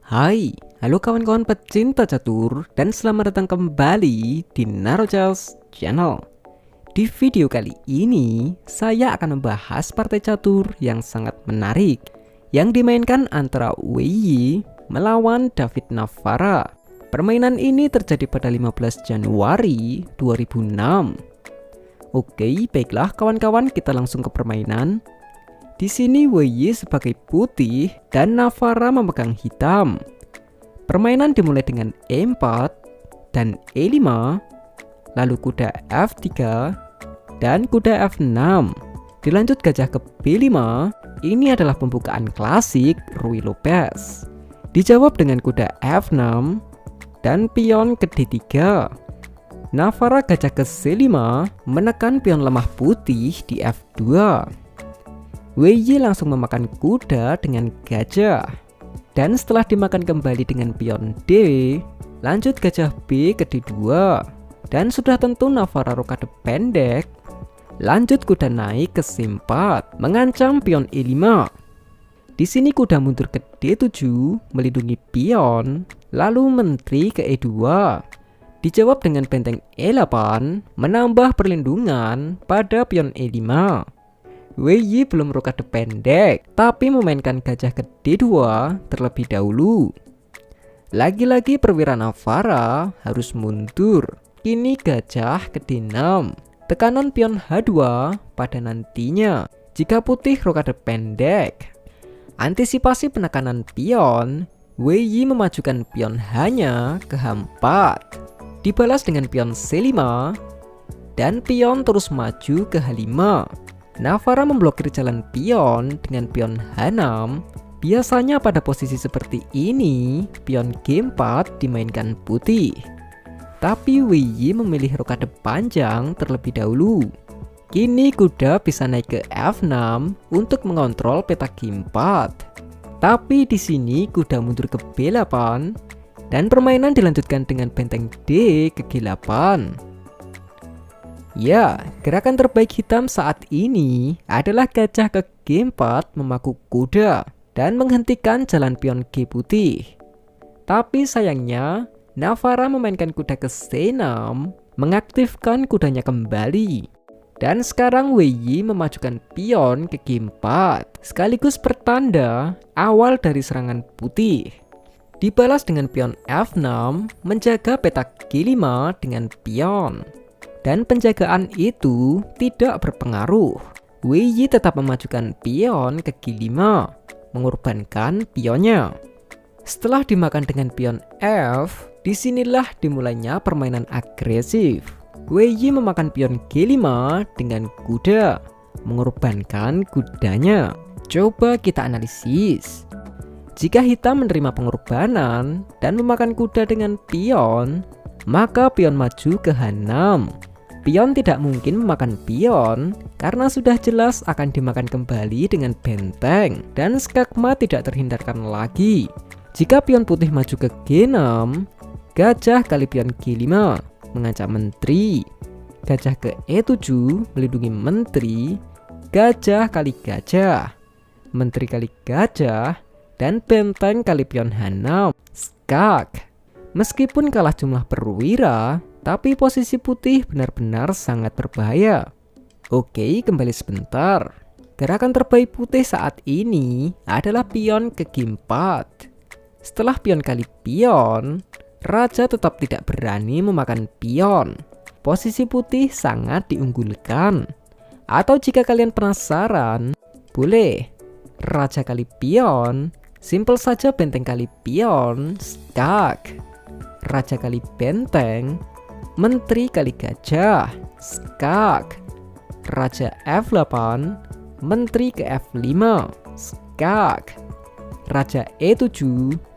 Hai, halo kawan-kawan pecinta catur dan selamat datang kembali di Narocas Channel. Di video kali ini, saya akan membahas partai catur yang sangat menarik yang dimainkan antara Wei Yi melawan David Navara. Permainan ini terjadi pada 15 Januari 2006. Oke, baiklah kawan-kawan, kita langsung ke permainan. Di sini Wei Yi sebagai putih dan Navara memegang hitam. Permainan dimulai dengan E4 dan E5, lalu kuda F3 dan kuda F6. Dilanjut gajah ke B5. Ini adalah pembukaan klasik Ruy Lopez. Dijawab dengan kuda F6 dan pion ke D3. Navara gajah ke C5 menekan pion lemah putih di F2. Wei Yi langsung memakan kuda dengan gajah. Dan setelah dimakan kembali dengan pion D, lanjut gajah B ke D2. Dan sudah tentu Navara rokade pendek. Lanjut kuda naik ke C4, mengancam pion E5. Di sini kuda mundur ke D7, melindungi pion, lalu menteri ke E2. Dijawab dengan benteng E8, menambah perlindungan pada pion E5. Wei Yi belum rokade pendek, tapi memainkan gajah ke D2 terlebih dahulu. Lagi-lagi perwira Navara harus mundur. Kini gajah ke D6. Tekanan pion H2 pada nantinya jika putih rokade pendek. Antisipasi penekanan pion, Wei Yi memajukan pion H-nya ke H4. Dibalas dengan pion C5 dan pion terus maju ke H5. Navara memblokir jalan pion dengan pion H6. Biasanya pada posisi seperti ini, pion G4 dimainkan putih. Tapi Wei Yi memilih rokade panjang terlebih dahulu. Kini kuda bisa naik ke F6 untuk mengontrol peta G4. Tapi di sini kuda mundur ke B8 dan permainan dilanjutkan dengan benteng D ke G8. Ya, gerakan terbaik hitam saat ini adalah gajah ke G4 memaku kuda dan menghentikan jalan pion G putih. Tapi sayangnya, Navara memainkan kuda ke C6, mengaktifkan kudanya kembali. Dan sekarang Wei Yi memajukan pion ke G4, sekaligus pertanda awal dari serangan putih. Dibalas dengan pion F6, menjaga peta G5 dengan pion. Dan penjagaan itu tidak berpengaruh. Wei Yi tetap memajukan pion ke G5, mengorbankan pionnya. Setelah dimakan dengan pion F, disinilah dimulainya permainan agresif. Wei Yi memakan pion G5 dengan kuda, mengorbankan kudanya. Coba kita analisis. Jika hitam menerima pengorbanan dan memakan kuda dengan pion, maka pion maju ke H6. Pion tidak mungkin memakan pion karena sudah jelas akan dimakan kembali dengan benteng dan skakma tidak terhindarkan lagi. Jika pion putih maju ke G6, gajah kali pion G5 mengancam menteri. Gajah ke E7 melindungi menteri. Gajah kali gajah, menteri kali gajah, dan benteng kali pion H6 skak. Meskipun kalah jumlah perwira, tapi posisi putih benar-benar sangat berbahaya. Oke, kembali sebentar. Gerakan terbaik putih saat ini adalah pion ke G4. Setelah pion kali pion, raja tetap tidak berani memakan pion. Posisi putih sangat diunggulkan. Atau jika kalian penasaran, boleh raja kali pion, simpel saja benteng kali pion, skak. Raja kali benteng, menteri kali gajah, skak. Raja F8, menteri ke F5, skak. Raja E7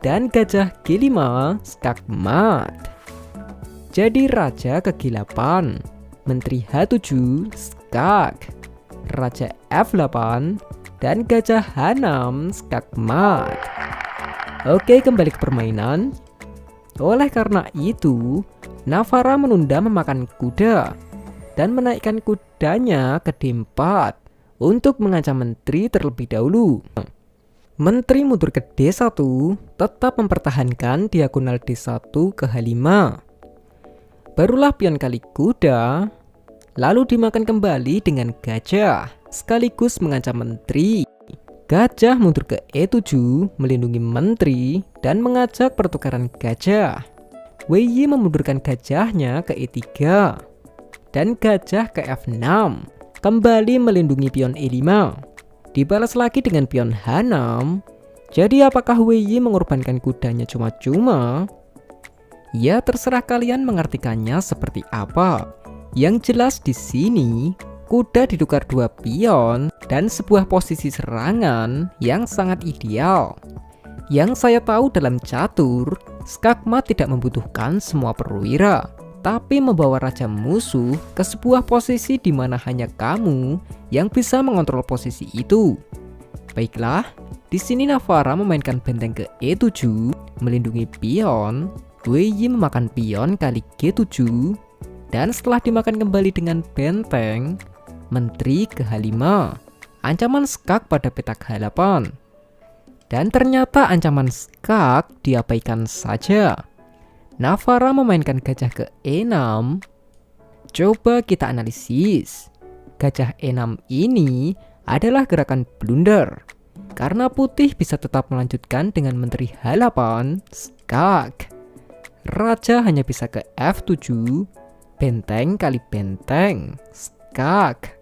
dan gajah G5, skak mat. Jadi raja ke G8, menteri H7, skak. Raja F8 dan gajah H6, skak mat. Oke, kembali ke permainan. Oleh karena itu, Navara menunda memakan kuda dan menaikkan kudanya ke D4 untuk mengancam menteri terlebih dahulu. Menteri mundur ke D1, tetap mempertahankan diagonal D1 ke H5. Barulah pion kali kuda, lalu dimakan kembali dengan gajah, sekaligus mengancam menteri. Gajah mundur ke E7, melindungi menteri dan mengajak pertukaran gajah. Wei Yi memundurkan gajahnya ke E3, dan gajah ke F6, kembali melindungi pion E5. Dibalas lagi dengan pion H6. Jadi apakah Wei Yi mengorbankan kudanya cuma-cuma? Ya, terserah kalian mengartikannya seperti apa. Yang jelas di sini, kuda ditukar 2 pion dan sebuah posisi serangan yang sangat ideal. Yang saya tahu dalam catur, skakmat tidak membutuhkan semua perwira, tapi membawa raja musuh ke sebuah posisi di mana hanya kamu yang bisa mengontrol posisi itu. Baiklah, di sini Navarra memainkan benteng ke E7, melindungi pion. Wei Yi memakan pion kali G7, dan setelah dimakan kembali dengan benteng, menteri ke H5, ancaman skak pada petak H8. Dan ternyata ancaman skak diabaikan saja. Navarra memainkan gajah ke E6. Coba kita analisis. Gajah E6 ini adalah gerakan blunder, karena putih bisa tetap melanjutkan dengan menteri H8, skak. Raja hanya bisa ke F7, benteng kali benteng, skak.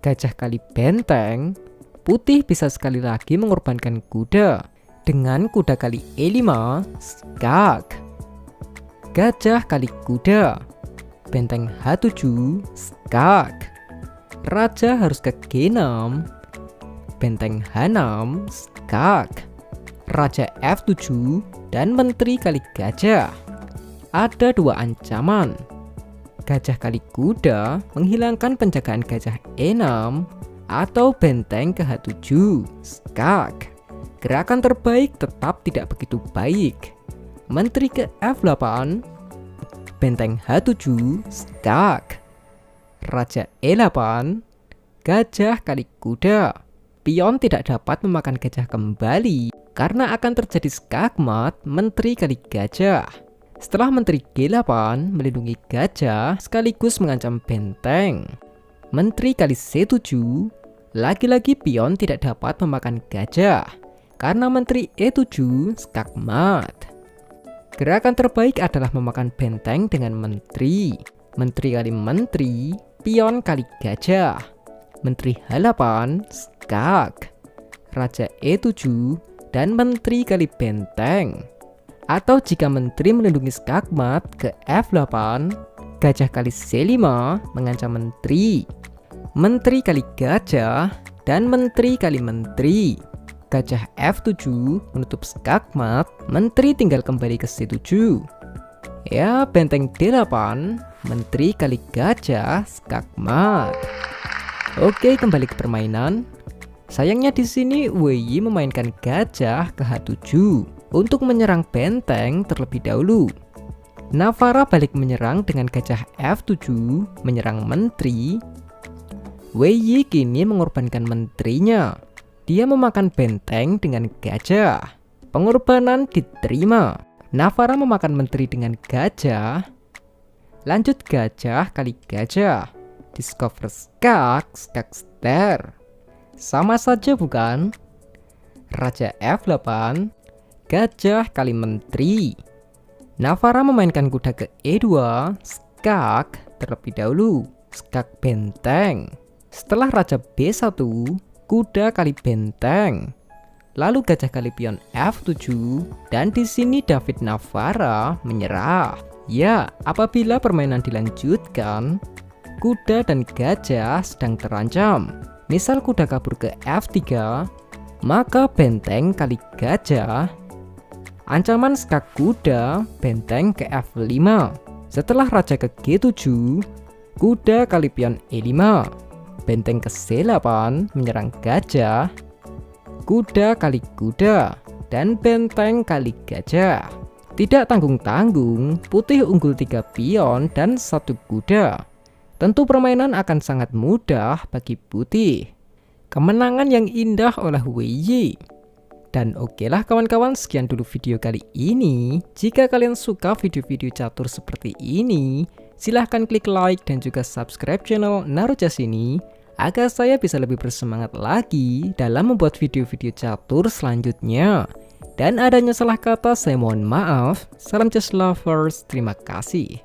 Gajah kali benteng, putih bisa sekali lagi mengorbankan kuda dengan kuda kali E5, skak. Gajah kali kuda, benteng H7, skak. Raja harus ke G6, benteng H6, skak. Raja F7 dan menteri kali gajah. Ada 2 ancaman. Gajah kali kuda menghilangkan penjagaan gajah E6 atau benteng ke H7, skak. Gerakan terbaik tetap tidak begitu baik. Menteri ke F8, benteng H7, skak. Raja E8, gajah kali kuda. Pion tidak dapat memakan gajah kembali karena akan terjadi skakmat menteri kali gajah. Setelah menteri G8 melindungi gajah sekaligus mengancam benteng. Menteri kali C7, lagi-lagi pion tidak dapat memakan gajah karena menteri E7 skakmat. Gerakan terbaik adalah memakan benteng dengan menteri. Menteri kali menteri, pion kali gajah. Menteri H8, skak. Raja E7 dan menteri kali benteng. Atau jika menteri melindungi skakmat ke F8, gajah kali C5 mengancam menteri. Menteri kali gajah dan menteri kali menteri. Gajah F7 menutup skakmat, menteri tinggal kembali ke C7. Ya, benteng D8, menteri kali gajah, skakmat. Oke, kembali ke permainan. Sayangnya di sini Wei Yi memainkan gajah ke H7 untuk menyerang benteng terlebih dahulu. Navarra balik menyerang dengan gajah F7 menyerang menteri. Wei Yi kini mengorbankan menterinya. Dia memakan benteng dengan gajah. Pengorbanan diterima. Navarra memakan menteri dengan gajah. Lanjut gajah kali gajah. Discover skak, skak ster. Sama saja bukan? Raja F8, gajah kali menteri. Navarra memainkan kuda ke E2, skak terlebih dahulu, skak benteng. Setelah raja B1, kuda kali benteng. Lalu gajah kali pion F7, dan di sini David Navarra menyerah. Ya, apabila permainan dilanjutkan, kuda dan gajah sedang terancam. Misal kuda kabur ke F3, maka benteng kali gajah. Ancaman skak kuda, benteng ke F5. Setelah raja ke G7, kuda kali pion E5. Benteng ke C8 menyerang gajah. Kuda kali kuda dan benteng kali gajah. Tidak tanggung-tanggung, putih unggul 3 pion dan 1 kuda. Tentu permainan akan sangat mudah bagi putih. Kemenangan yang indah oleh Wei Yi. Dan oke lah kawan-kawan, sekian dulu video kali ini. Jika kalian suka video-video catur seperti ini, silahkan klik like dan juga subscribe channel Narujas ini agar saya bisa lebih bersemangat lagi dalam membuat video-video catur selanjutnya. Dan adanya salah kata saya mohon maaf. Salam chess lovers, terima kasih.